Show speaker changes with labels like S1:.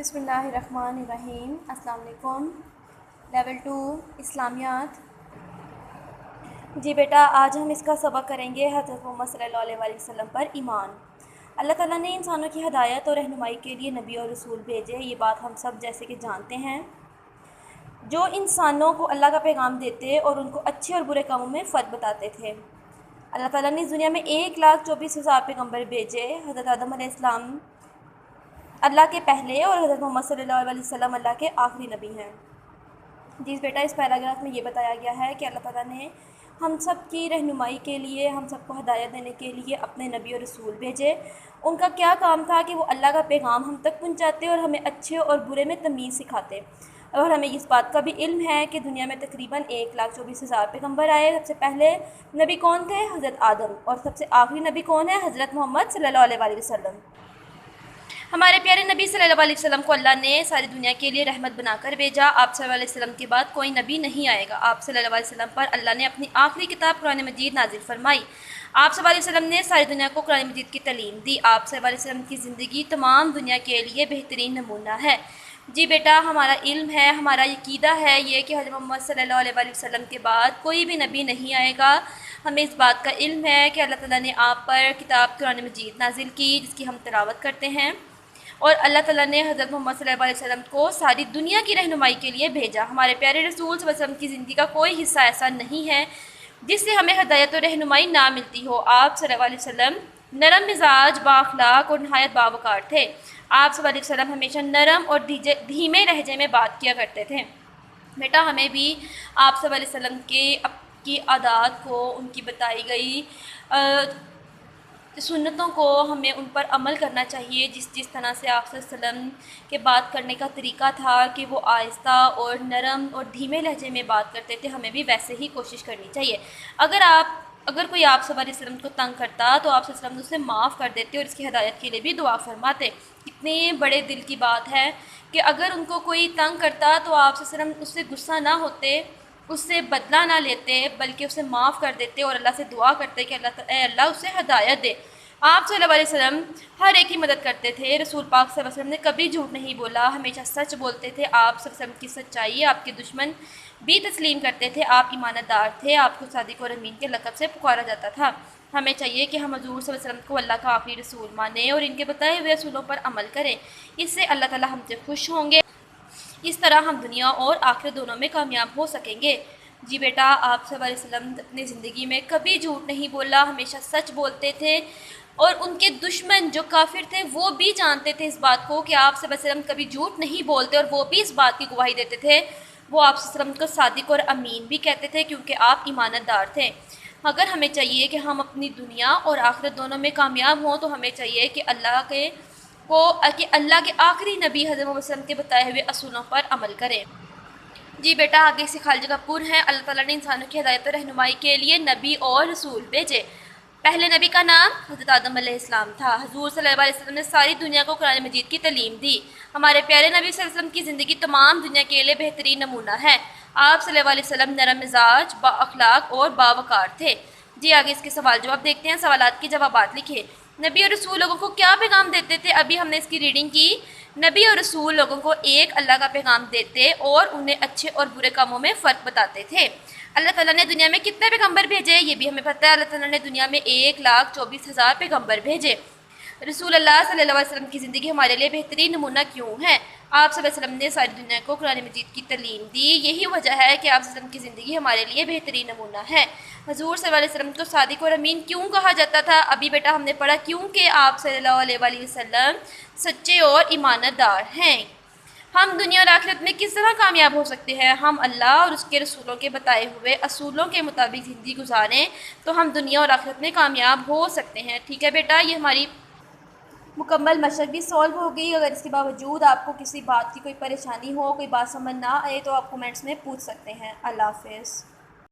S1: بسم اللہ الرحمن الرحیم۔ السلام علیکم۔ لیول 2 اسلامیات۔ جی بیٹا، آج ہم اس کا سبق کریں گے حضرت محمد صلی اللہ علیہ وسلم پر ایمان۔ اللہ تعالیٰ نے انسانوں کی ہدایت اور رہنمائی کے لیے نبی اور رسول بھیجے، یہ بات ہم سب جیسے کہ جانتے ہیں، جو انسانوں کو اللہ کا پیغام دیتے اور ان کو اچھے اور برے کاموں میں فرق بتاتے تھے۔ اللہ تعالیٰ نے اس دنیا میں 1,24,000 پیغمبر بھیجے۔ حضرت آدم علیہ السلام اللہ کے پہلے اور حضرت محمد صلی اللہ علیہ وسلم اللہ کے آخری نبی ہیں۔ جی بیٹا، اس پیراگراف میں یہ بتایا گیا ہے کہ اللہ تعالیٰ نے ہم سب کی رہنمائی کے لیے، ہم سب کو ہدایت دینے کے لیے اپنے نبی اور رسول بھیجے۔ ان کا کیا کام تھا کہ وہ اللہ کا پیغام ہم تک پہنچاتے اور ہمیں اچھے اور برے میں تمیز سکھاتے۔ اور ہمیں اس بات کا بھی علم ہے کہ دنیا میں تقریباً 1,24,000 پیغمبر آئے۔ سب سے پہلے نبی کون تھے؟ حضرت آدم۔ اور سب سے آخری نبی کون ہے؟ حضرت محمد صلی اللہ علیہ وسلم۔ ہمارے پیارے نبی صلی اللہ علیہ وسلم کو اللہ نے ساری دنیا کے لیے رحمت بنا کر بھیجا۔ آپ صلی اللہ علیہ وسلم کے بعد کوئی نبی نہیں آئے گا۔ آپ صلی اللہ علیہ وسلم پر اللہ نے اپنی آخری کتاب قرآن مجید نازل فرمائی۔ آپ صلی اللہ علیہ وسلم نے ساری دنیا کو قرآن مجید کی تعلیم دی۔ آپ صلی اللہ علیہ وسلم کی زندگی تمام دنیا کے لیے بہترین نمونہ ہے۔ جی بیٹا، ہمارا علم ہے، ہمارا عقیدہ ہے یہ کہ حضرت محمد صلی اللہ علیہ وسلم کے بعد کوئی بھی نبی نہیں آئے گا۔ ہمیں اس بات کا علم ہے کہ اللہ تعالیٰ نے آپ پر کتاب قرآن مجید نازل کی، جس کی ہم تلاوت کرتے ہیں، اور اللہ تعالیٰ نے حضرت محمد صلی اللہ علیہ وسلم کو ساری دنیا کی رہنمائی کے لیے بھیجا۔ ہمارے پیارے رسول صلی اللہ علیہ وسلم کی زندگی کا کوئی حصہ ایسا نہیں ہے جس سے ہمیں ہدایت و رہنمائی نہ ملتی ہو۔ آپ صلی اللہ علیہ وسلم نرم مزاج، با اخلاق اور نہایت باوقار تھے۔ آپ صلی اللہ علیہ وسلم ہمیشہ نرم اور دھیمے لہجے میں بات کیا کرتے تھے۔ بیٹا، ہمیں بھی آپ صلی اللہ علیہ وسلم کی عادات کو، ان کی بتائی گئی سنتوں کو ہمیں ان پر عمل کرنا چاہیے۔ جس طرح سے آپ صلی اللہ علیہ وسلم کے بات کرنے کا طریقہ تھا کہ وہ آہستہ اور نرم اور دھیمے لہجے میں بات کرتے تھے، ہمیں بھی ویسے ہی کوشش کرنی چاہیے۔ اگر کوئی آپ صلی اللہ علیہ وسلم کو تنگ کرتا تو آپ صلی اللہ علیہ وسلم اسے معاف کر دیتے اور اس کی ہدایت کے لیے بھی دعا فرماتے۔ اتنے بڑے دل کی بات ہے کہ اگر ان کو کوئی تنگ کرتا تو آپ صلی اللہ علیہ وسلم اس سے غصہ نہ ہوتے، اس سے بدلہ نہ لیتے، بلکہ اسے معاف کر دیتے اور اللہ سے دعا کرتے کہ اے اللہ اسے ہدایت دے۔ آپ صلی اللہ علیہ وسلم ہر ایک کی مدد کرتے تھے۔ رسول پاک صلی اللہ علیہ وسلم نے کبھی جھوٹ نہیں بولا، ہمیشہ سچ بولتے تھے۔ آپ صلی اللہ علیہ وسلم کی سچائی آپ کے دشمن بھی تسلیم کرتے تھے۔ آپ ایمانت دار تھے، آپ کو صادق اور امین کے لقب سے پکارا جاتا تھا۔ ہمیں چاہیے کہ ہم حضور صلی اللہ علیہ وسلم کو اللہ کا آخری رسول مانیں اور ان کے بتائے ہوئے اصولوں پر عمل کریں۔ اس سے اللہ تعالیٰ ہم سے خوش ہوں گے، اس طرح ہم دنیا اور آخرت دونوں میں کامیاب ہو سکیں گے۔ جی بیٹا، آپ صلی اللہ علیہ وسلم اپنی زندگی میں کبھی جھوٹ نہیں بولا، ہمیشہ سچ بولتے تھے، اور ان کے دشمن جو کافر تھے وہ بھی جانتے تھے اس بات کو کہ آپ صلی اللہ علیہ وسلم کبھی جھوٹ نہیں بولتے، اور وہ بھی اس بات کی گواہی دیتے تھے۔ وہ آپ صلی اللہ علیہ وسلم کو صادق اور امین بھی کہتے تھے کیونکہ آپ ایمانت دار تھے۔ اگر ہمیں چاہیے کہ ہم اپنی دنیا اور آخرت دونوں میں کامیاب ہوں تو ہمیں چاہیے کہ اللہ کے آخری نبی حضرت محمد صلی اللہ علیہ وسلم کے بتائے ہوئے اصولوں پر عمل کریں۔ جی بیٹا، آگے سے خالد جگہ پر ہے۔ اللہ تعالیٰ نے انسانوں کی ہدایت و رہنمائی کے لیے نبی اور رسول بھیجے۔ پہلے نبی کا نام حضرت آدم علیہ السلام تھا۔ حضور صلی اللہ علیہ وسلم نے ساری دنیا کو قرآن مجید کی تعلیم دی۔ ہمارے پیارے نبی صلی اللہ علیہ وسلم کی زندگی تمام دنیا کے لیے بہترین نمونہ ہے۔ آپ صلی اللہ علیہ وسلم نرم مزاج، با اخلاق اور باوقار تھے۔ جی آگے اس کے سوال جواب دیکھتے ہیں۔ سوالات کے جوابات لکھیں۔ نبی اور رسول لوگوں کو کیا پیغام دیتے تھے؟ ابھی ہم نے اس کی ریڈنگ کی۔ نبی اور رسول لوگوں کو ایک اللہ کا پیغام دیتے اور انہیں اچھے اور برے کاموں میں فرق بتاتے تھے۔ اللہ تعالیٰ نے دنیا میں کتنے پیغمبر بھیجے؟ یہ بھی ہمیں پتہ ہے۔ اللہ تعالیٰ نے دنیا میں 1,24,000 پیغمبر بھیجے۔ رسول اللہ صلی اللہ علیہ وسلم کی زندگی ہمارے لیے بہترین نمونہ کیوں ہے؟ آپ صلی اللہ علیہ وسلم نے ساری دنیا کو قرآن مجید کی تعلیم دی، یہی وجہ ہے کہ آپ صلی اللہ علیہ وسلم کی زندگی ہمارے لیے بہترین نمونہ ہے۔ حضور صلی اللہ علیہ وسلم کو صادق اور امین کیوں کہا جاتا تھا؟ ابھی بیٹا ہم نے پڑھا کیونکہ آپ صلی اللہ علیہ وسلم سچے اور ایمانت دار ہیں۔ ہم دنیا اور آخرت میں کس طرح کامیاب ہو سکتے ہیں؟ ہم اللہ اور اس کے رسولوں کے بتائے ہوئے اصولوں کے مطابق زندگی گزاریں تو ہم دنیا اور آخرت میں کامیاب ہو سکتے ہیں۔ ٹھیک ہے بیٹا، یہ ہماری مکمل مشق بھی سولو ہو گئی۔ اگر اس کے باوجود آپ کو کسی بات کی کوئی پریشانی ہو، کوئی بات سمجھ نہ آئے تو آپ کومنٹس میں پوچھ سکتے ہیں۔ اللہ حافظ۔